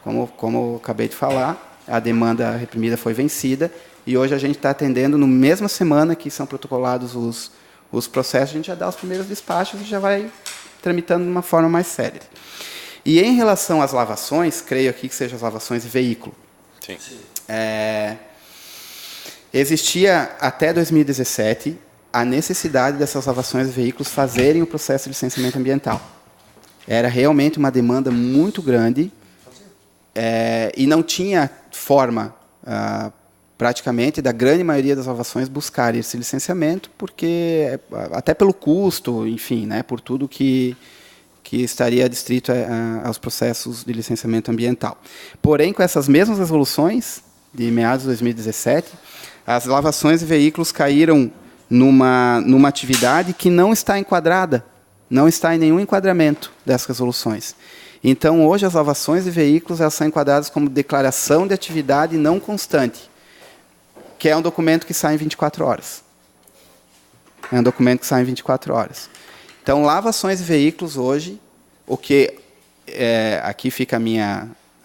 Como eu acabei de falar, a demanda reprimida foi vencida e hoje a gente está atendendo, na mesma semana que são protocolados os processos, a gente já dá os primeiros despachos e já vai tramitando de uma forma mais célere. E em relação às lavações, creio aqui que sejam as lavações de veículo. Sim. Existia, até 2017, a necessidade dessas lavações de veículos fazerem o processo de licenciamento ambiental. Era realmente uma demanda muito grande e não tinha forma, praticamente, da grande maioria das lavações buscar esse licenciamento, porque até pelo custo, enfim, né, por tudo que estaria adstrito aos processos de licenciamento ambiental. Porém, com essas mesmas resoluções, de meados de 2017, as lavações de veículos caíram numa atividade que não está enquadrada, não está em nenhum enquadramento dessas resoluções. Então, hoje, as lavações de veículos elas são enquadradas como declaração de atividade não constante, que é um documento que sai em 24 horas. É um documento que sai em 24 horas. Então, lavações de veículos hoje, o que aqui fica a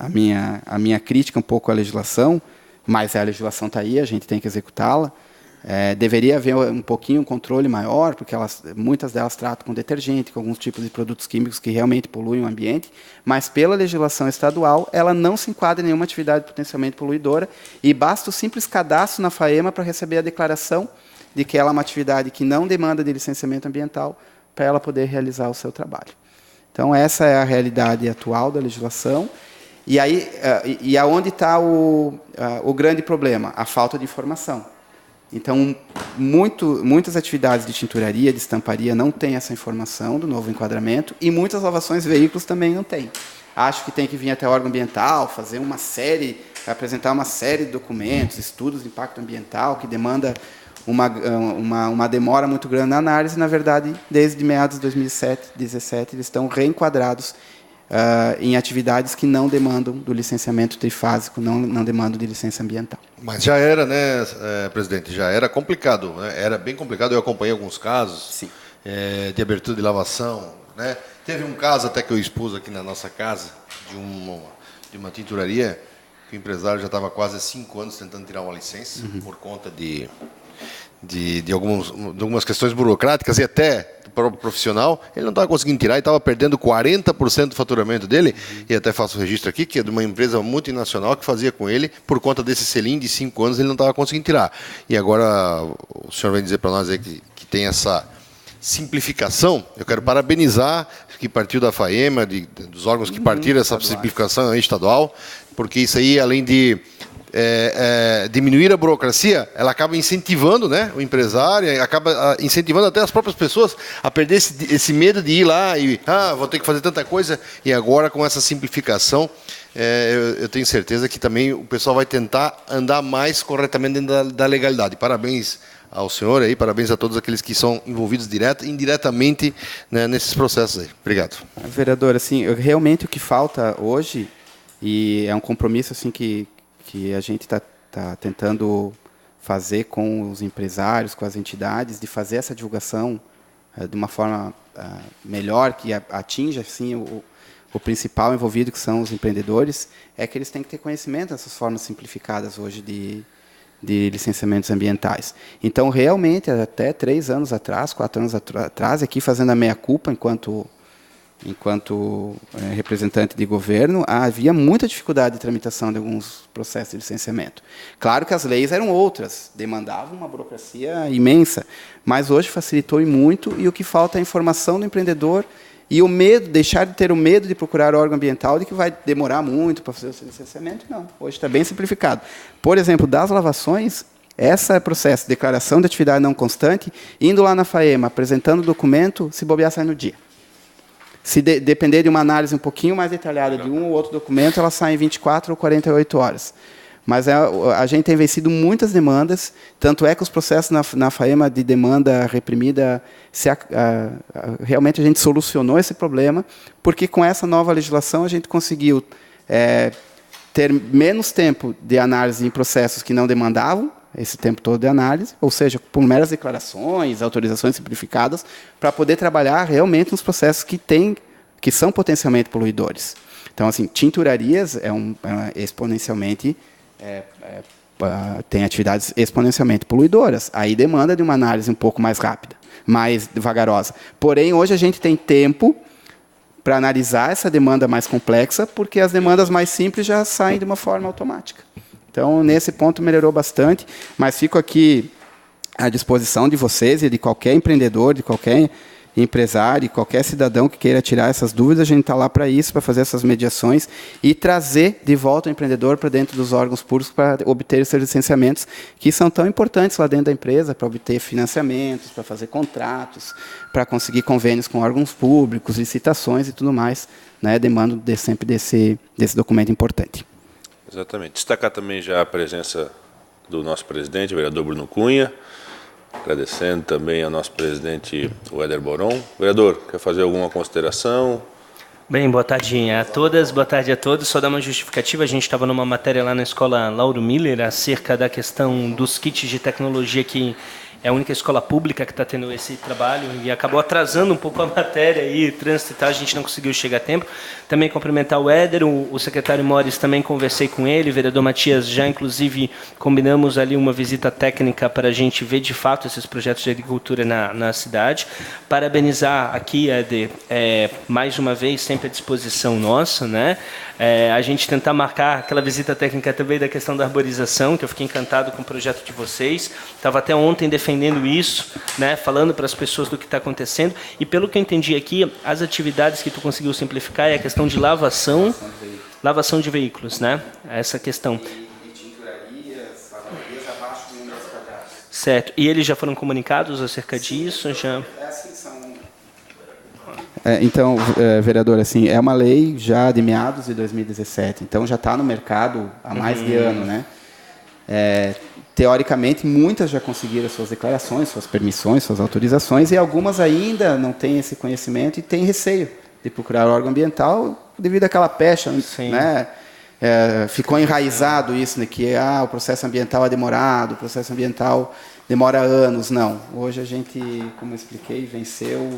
minha crítica um pouco à legislação, mas a legislação está aí, a gente tem que executá-la. Deveria haver um pouquinho um controle maior, porque muitas delas tratam com detergente, com alguns tipos de produtos químicos que realmente poluem o ambiente, mas pela legislação estadual, ela não se enquadra em nenhuma atividade potencialmente poluidora e basta o simples cadastro na FAEMA para receber a declaração de que ela é uma atividade que não demanda de licenciamento ambiental para ela poder realizar o seu trabalho. Então, essa é a realidade atual da legislação. E aí, aonde está o grande problema? A falta de informação. Então, muitas atividades de tinturaria, de estamparia, não têm essa informação do novo enquadramento, e muitas lavações de veículos também não têm. Acho que tem que vir até o órgão ambiental, fazer apresentar uma série de documentos, estudos de impacto ambiental, que demanda uma demora muito grande na análise. Na verdade, desde meados de 2017, eles estão reenquadrados em atividades que não demandam do licenciamento trifásico, não demandam de licença ambiental. Mas já era, né, presidente, já era complicado, né? Era bem complicado, eu acompanhei alguns casos de abertura de lavação, né? Teve um caso até que eu expus aqui na nossa casa, de uma tinturaria, que o empresário já estava quase 5 anos tentando tirar uma licença, por conta de algumas questões burocráticas e até do próprio profissional. Ele não estava conseguindo tirar e estava perdendo 40% do faturamento dele, e até faço o registro aqui, que é de uma empresa multinacional que fazia com ele, por conta desse selim de 5 anos, ele não estava conseguindo tirar. E agora o senhor vem dizer para nós aí que tem essa simplificação. Eu quero parabenizar que partiu da FAEMA, dos órgãos que partiram essa simplificação estadual, porque isso aí, além de diminuir a burocracia, ela acaba incentivando, né, o empresário, acaba incentivando até as próprias pessoas a perder esse medo de ir lá e vou ter que fazer tanta coisa. E agora, com essa simplificação, eu tenho certeza que também o pessoal vai tentar andar mais corretamente dentro da legalidade. Parabéns ao senhor aí, parabéns a todos aqueles que são envolvidos direta e indiretamente, né, nesses processos aí. Obrigado. Vereador, assim, realmente o que falta hoje, e é um compromisso assim que a gente está tentando fazer com os empresários, com as entidades, de fazer essa divulgação de uma forma melhor, que atinja assim, o principal envolvido, que são os empreendedores, é que eles têm que ter conhecimento dessas formas simplificadas hoje de licenciamentos ambientais. Então, realmente, até 3 anos atrás, 4 anos atrás, aqui fazendo a meia-culpa enquanto representante de governo, havia muita dificuldade de tramitação de alguns processos de licenciamento. Claro que as leis eram outras, demandavam uma burocracia imensa, mas hoje facilitou muito, e o que falta é a informação do empreendedor e o medo, deixar de ter o medo de procurar o órgão ambiental de que vai demorar muito para fazer o seu licenciamento. Não, hoje está bem simplificado. Por exemplo, das lavações, esse processo de declaração de atividade não constante, indo lá na FAEMA, apresentando o documento, se bobear, sai no dia. Se depender de uma análise um pouquinho mais detalhada de um ou outro documento, ela sai em 24 ou 48 horas. Mas a gente tem vencido muitas demandas, tanto é que os processos na FAEMA de demanda reprimida, realmente a gente solucionou esse problema, porque com essa nova legislação a gente conseguiu ter menos tempo de análise em processos que não demandavam esse tempo todo de análise, ou seja, por meras declarações, autorizações simplificadas, para poder trabalhar realmente nos processos que são potencialmente poluidores. Então, assim, tinturarias exponencialmente tem atividades exponencialmente poluidoras. Aí demanda de uma análise um pouco mais rápida, mais devagarosa. Porém, hoje a gente tem tempo para analisar essa demanda mais complexa, porque as demandas mais simples já saem de uma forma automática. Então, nesse ponto, melhorou bastante, mas fico aqui à disposição de vocês e de qualquer empreendedor, de qualquer empresário, de qualquer cidadão que queira tirar essas dúvidas. A gente está lá para isso, para fazer essas mediações e trazer de volta o empreendedor para dentro dos órgãos públicos para obter os seus licenciamentos, que são tão importantes lá dentro da empresa, para obter financiamentos, para fazer contratos, para conseguir convênios com órgãos públicos, licitações e tudo mais, né? Demando sempre desse documento importante. Exatamente. Destacar também já a presença do nosso presidente, o vereador Bruno Cunha, agradecendo também ao nosso presidente, o Éder Boron. Vereador, quer fazer alguma consideração? Bem, boa tarde a todas, boa tarde a todos. Só dar uma justificativa, a gente estava numa matéria lá na escola Lauro Miller acerca da questão dos kits de tecnologia, que é a única escola pública que está tendo esse trabalho, e acabou atrasando um pouco a matéria e trânsito e tal, a gente não conseguiu chegar a tempo. Também cumprimentar o Éder, o secretário Mores, também conversei com ele, o vereador Matias, já inclusive combinamos ali uma visita técnica para a gente ver de fato esses projetos de agricultura na cidade. Parabenizar aqui, Éder, mais uma vez, sempre à disposição nossa, né? A gente tentar marcar aquela visita técnica também da questão da arborização, que eu fiquei encantado com o projeto de vocês. Estava até ontem defendendo defendendo isso, né, falando para as pessoas do que está acontecendo. E pelo que eu entendi aqui, as atividades que tu conseguiu simplificar é a questão de lavação de veículos, né? Essa questão. E tinturarias, lavarias abaixo de 1 metro quadrado. Certo. E eles já foram comunicados acerca disso? Já? Então, vereador, assim, é uma lei já de meados de 2017, então já está no mercado há mais de ano, né? Teoricamente, muitas já conseguiram suas declarações, suas permissões, suas autorizações, e algumas ainda não têm esse conhecimento e têm receio de procurar o órgão ambiental devido àquela pecha, né? Ficou enraizado isso, né, que o processo ambiental é demorado, o processo ambiental demora anos. Não. Hoje a gente, como eu expliquei, venceu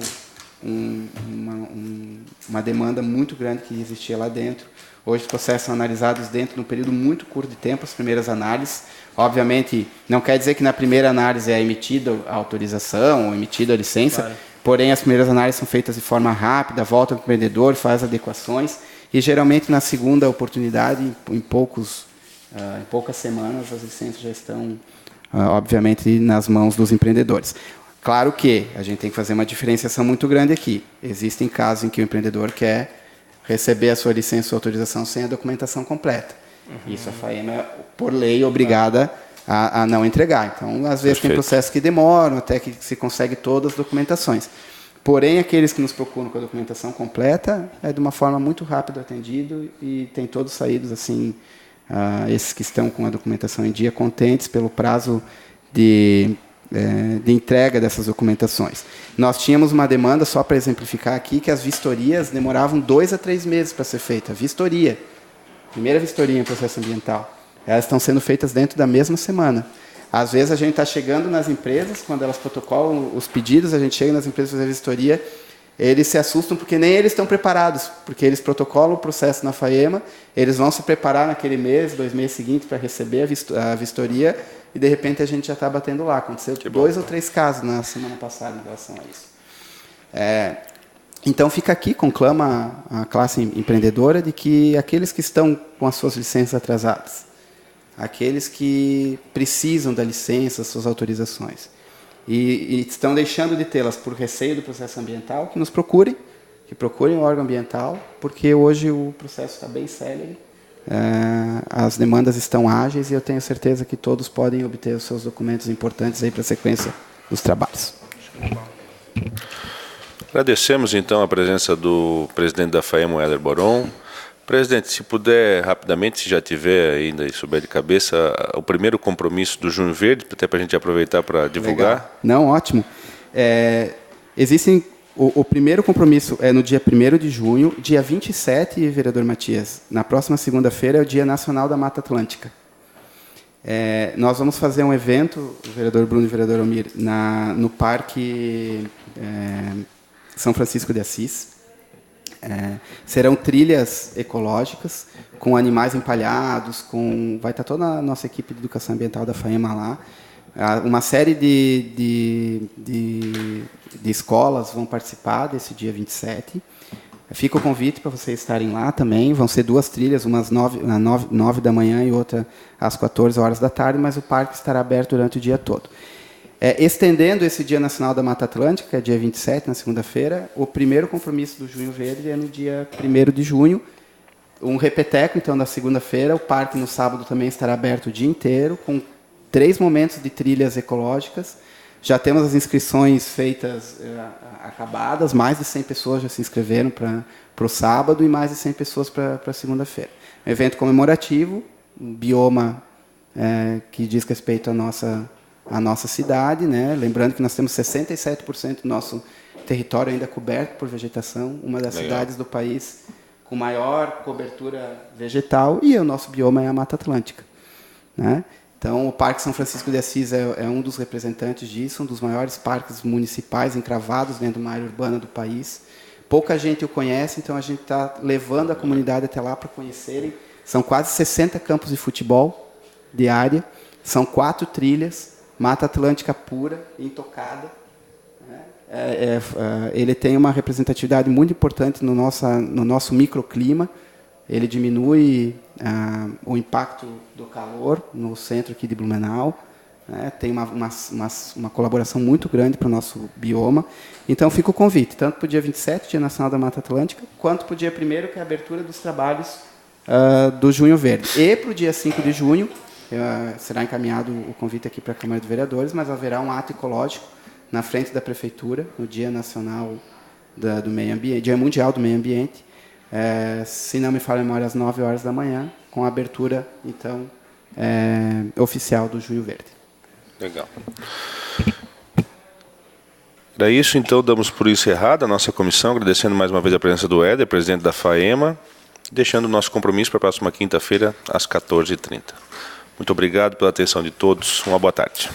uma demanda muito grande que existia lá dentro. Hoje os processos são analisados dentro de um período muito curto de tempo, as primeiras análises. Obviamente, não quer dizer que na primeira análise é emitida a autorização ou emitida a licença, claro. Porém, as primeiras análises são feitas de forma rápida, volta ao empreendedor, faz adequações, e geralmente na segunda oportunidade, em poucas semanas, as licenças já estão, obviamente, nas mãos dos empreendedores. Claro que a gente tem que fazer uma diferenciação muito grande aqui. Existem casos em que o empreendedor quer receber a sua licença ou autorização sem a documentação completa. Isso a FAEMA, por lei, é obrigada a não entregar. Então, às vezes, tem processos que demoram até que se consegue todas as documentações. Porém, aqueles que nos procuram com a documentação completa é de uma forma muito rápida atendido e tem todos saídos, assim, esses que estão com a documentação em dia, contentes pelo prazo de entrega dessas documentações. Nós tínhamos uma demanda, só para exemplificar aqui, que as vistorias demoravam 2 a 3 meses para ser feita. Vistoria. Primeira vistoria em processo ambiental. Elas estão sendo feitas dentro da mesma semana. Às vezes a gente está chegando nas empresas, quando elas protocolam os pedidos, a gente chega nas empresas para fazer vistoria, eles se assustam porque nem eles estão preparados, porque eles protocolam o processo na FAEMA, eles vão se preparar naquele mês, 2 meses seguintes para receber a vistoria, e de repente a gente já está batendo lá. Aconteceu 2 ou 3 casos na semana passada em relação a isso. Então fica aqui, conclama a classe empreendedora de que aqueles que estão com as suas licenças atrasadas, aqueles que precisam da licença, suas autorizações, e estão deixando de tê-las por receio do processo ambiental, que nos procurem, que procurem o órgão ambiental, porque hoje o processo está bem célere, as demandas estão ágeis e eu tenho certeza que todos podem obter os seus documentos importantes aí para a sequência dos trabalhos. Agradecemos, então, a presença do presidente da FAEMA, Heller Boron. Presidente, se puder, rapidamente, se já tiver ainda e souber de cabeça, o primeiro compromisso do Junho Verde, até para a gente aproveitar para divulgar. Legal. Não, ótimo. Existem... O primeiro compromisso é no dia 1º de junho, dia 27, vereador Matias, na próxima segunda-feira é o Dia Nacional da Mata Atlântica. Nós vamos fazer um evento, o vereador Bruno e o vereador Almir, no Parque São Francisco de Assis. Serão trilhas ecológicas, com animais empalhados, vai estar toda a nossa equipe de educação ambiental da FAEMA lá. Uma série de escolas vão participar desse dia 27. Fica o convite para vocês estarem lá também. Vão ser 2 trilhas, uma às 9 da manhã e outra às 14 horas da tarde, mas o parque estará aberto durante o dia todo. Estendendo esse Dia Nacional da Mata Atlântica, que é dia 27, na segunda-feira, o primeiro compromisso do Junho Verde é no dia 1º de junho, um repeteco, então, na segunda-feira. O parque, no sábado, também estará aberto o dia inteiro, com 3 momentos de trilhas ecológicas. Já temos as inscrições feitas, acabadas, mais de 100 pessoas já se inscreveram para o sábado e mais de 100 pessoas para a segunda-feira. Um evento comemorativo, um bioma que diz respeito à nossa cidade, né? Lembrando que nós temos 67% do nosso território ainda coberto por vegetação, uma das cidades do país com maior cobertura vegetal, e o nosso bioma é a Mata Atlântica, né? Então, o Parque São Francisco de Assis é um dos representantes disso, um dos maiores parques municipais encravados dentro de uma área urbana do país. Pouca gente o conhece, então a gente está levando a comunidade até lá para conhecerem. São quase 60 campos de futebol de área, são 4 trilhas, Mata Atlântica pura, intocada. Ele tem uma representatividade muito importante no nosso microclima. Ele diminui o impacto do calor no centro aqui de Blumenau. né? Tem uma colaboração muito grande para o nosso bioma. Então, fica o convite, tanto para o dia 27, Dia Nacional da Mata Atlântica, quanto para o dia 1º, que é a abertura dos trabalhos do Junho Verde. E para o dia 5 de junho, será encaminhado o convite aqui para a Câmara de Vereadores, mas haverá um ato ecológico na frente da Prefeitura, no Dia Nacional do Meio Ambiente, Dia Mundial do Meio Ambiente, se não me falha a memória, às 9 horas da manhã, com a abertura, então, oficial do Junho Verde. Legal. Era isso, então, damos por encerrada a nossa comissão, agradecendo mais uma vez a presença do Éder, presidente da FAEMA, deixando o nosso compromisso para a próxima quinta-feira, às 14h30. Muito obrigado pela atenção de todos. Uma boa tarde.